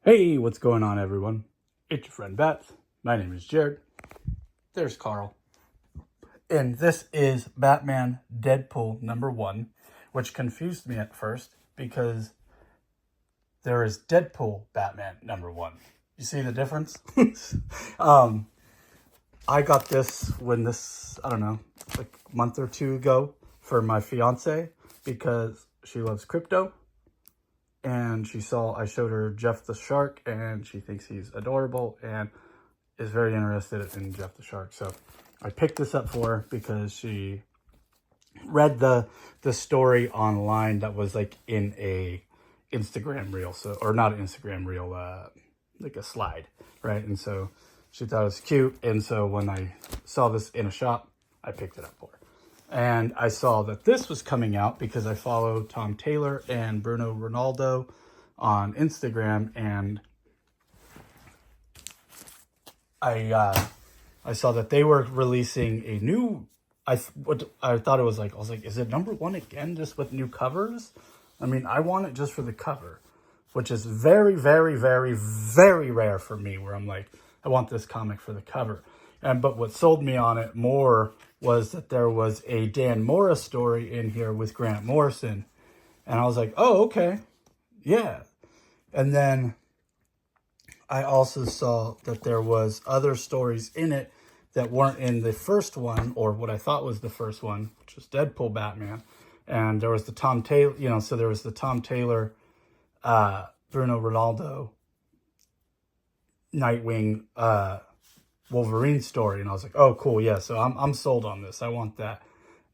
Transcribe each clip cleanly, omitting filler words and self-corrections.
Hey, what's going on, everyone? It's your friend Beth. My name is Jared. There's Carl. And this is Batman Deadpool #1, which confused me at first because there is Deadpool Batman #1. You see the difference? I got this I don't know, like a month or two ago for my fiance because she loves crypto. And I showed her Jeff the Shark, and she thinks he's adorable and is very interested in Jeff the Shark. So I picked this up for her because she read the story online that was like in a Instagram reel. Or not an Instagram reel, like a slide, right? And so she thought it was cute. And so when I saw this in a shop, I picked it up for her. And I saw that this was coming out because I follow Taylor and Bruno Redondo on Instagram, and I saw that they were releasing a new. I thought it was like, I was like, is it #1 again, just with new covers? I mean, I want it just for the cover, which is very, very, very, very rare for me. Where I'm like, I want this comic for the cover, but what sold me on it more was that there was a Dan Mora story in here with Grant Morrison. And I was like, oh, okay. Yeah. And then I also saw that there was other stories in it that weren't in the first one, or what I thought was the first one, which was Deadpool Batman. And there was the Tom Taylor, so there was the Tom Taylor, Bruno Redondo, Nightwing, Wolverine story, and I was like, oh, cool, yeah, so I'm sold on this. I want that.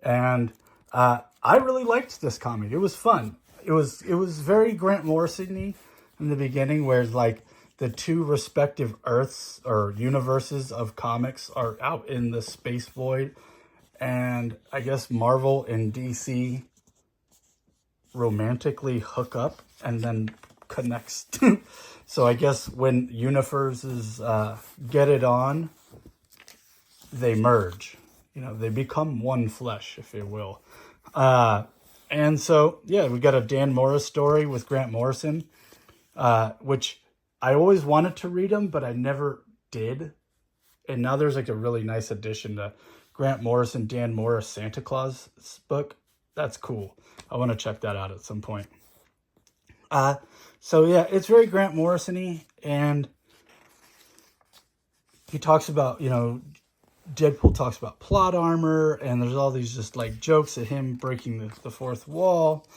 And I really liked this comic. It was fun. It was very Grant Morrison-y in the beginning, where like the two respective Earths or universes of comics are out in the space void, and I guess Marvel and DC romantically hook up and then connects. So I guess when universes get it on, they merge. They become one flesh, if you will. And so, yeah, we got a Dan Mora story with Grant Morrison, which I always wanted to read him, but I never did. And now there's like a really nice addition to Grant Morrison, Dan Mora Santa Claus book. That's cool. I want to check that out at some point. So yeah, it's very Grant Morrison-y, and he talks about, Deadpool talks about plot armor, and there's all these just like jokes at him breaking the fourth wall,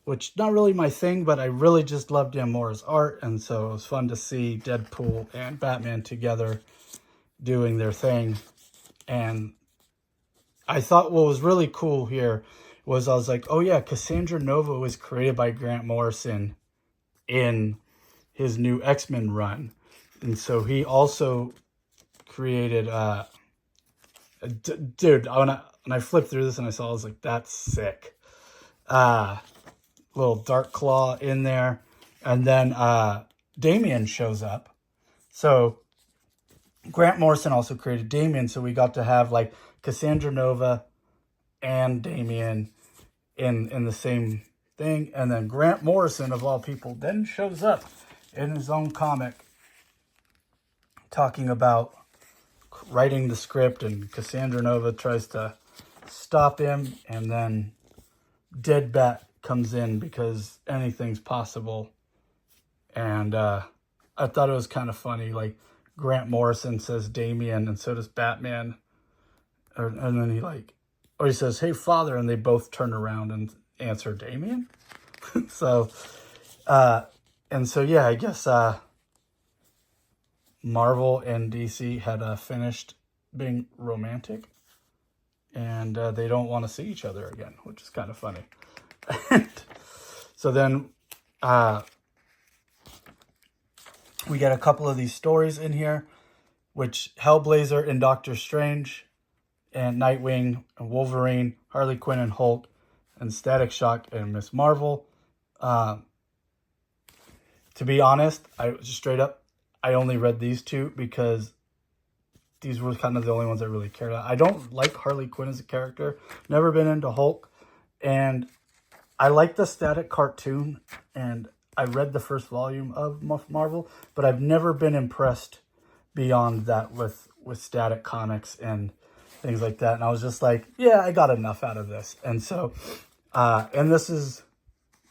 which not really my thing, but I really just love Dan Mora's art, and so it was fun to see Deadpool and Batman together doing their thing. And I thought what was really cool here was I was like, oh yeah, Cassandra Nova was created by Grant Morrison in his new X-Men run. And so he also created dude, when I flipped through this and I saw, I was like, that's sick. Little Dark Claw in there. And then Damian shows up. So Grant Morrison also created Damian, so we got to have like Cassandra Nova and Damian in the same thing. And then Grant Morrison, of all people, then shows up in his own comic talking about writing the script, and Cassandra Nova tries to stop him, and then Dead Bat comes in because anything's possible. And I thought it was kind of funny, like Grant Morrison says Damian, and so does Batman, and then he says, hey father, and they both turn around and answer Damian. So yeah, I guess Marvel and DC had finished being romantic, and they don't want to see each other again, which is kind of funny. So then we get a couple of these stories in here, which Hellblazer and Doctor Strange, and Nightwing and Wolverine, Harley Quinn and Hulk, and Static Shock and Miss Marvel. To be honest, I only read these two because these were kind of the only ones I really cared about. I don't like Harley Quinn as a character. Never been into Hulk. And I like the Static cartoon. And I read the first volume of Marvel, but I've never been impressed beyond that with Static Comics and things like that. And I was just like, yeah, I got enough out of this. And so, and this is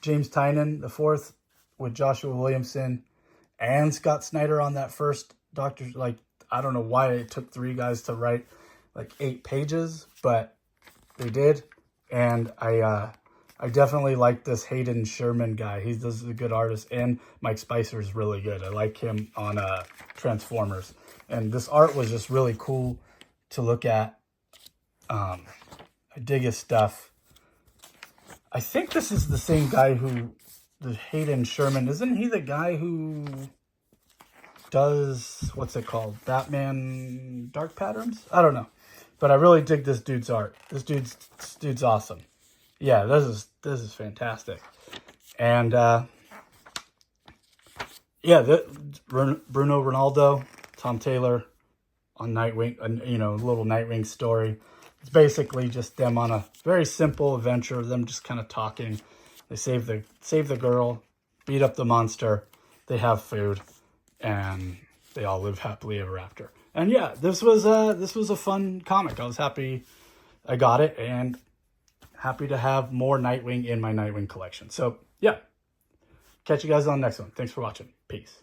James Tynion IV with Joshua Williamson and Scott Snyder on that first Doctor. Like, I don't know why it took 3 guys to write like 8 pages, but they did. And I definitely like this Hayden Sherman guy. This is a good artist, and Mike Spicer is really good. I like him on Transformers. And this art was just really cool to look at. I dig his stuff. I think this is the same guy the Hayden Sherman. Isn't he the guy who does, what's it called? Batman Dark Patterns? I don't know. But I really dig this dude's art. This dude's awesome. Yeah, this is fantastic. And yeah, Bruno Redondo, Tom Taylor on Nightwing, a little Nightwing story. It's basically just them on a very simple adventure, them just kind of talking. They save the girl, beat up the monster, they have food, and they all live happily ever after. And yeah, this was a fun comic. I was happy I got it, and happy to have more Nightwing in my Nightwing collection. So yeah, catch you guys on the next one. Thanks for watching. Peace.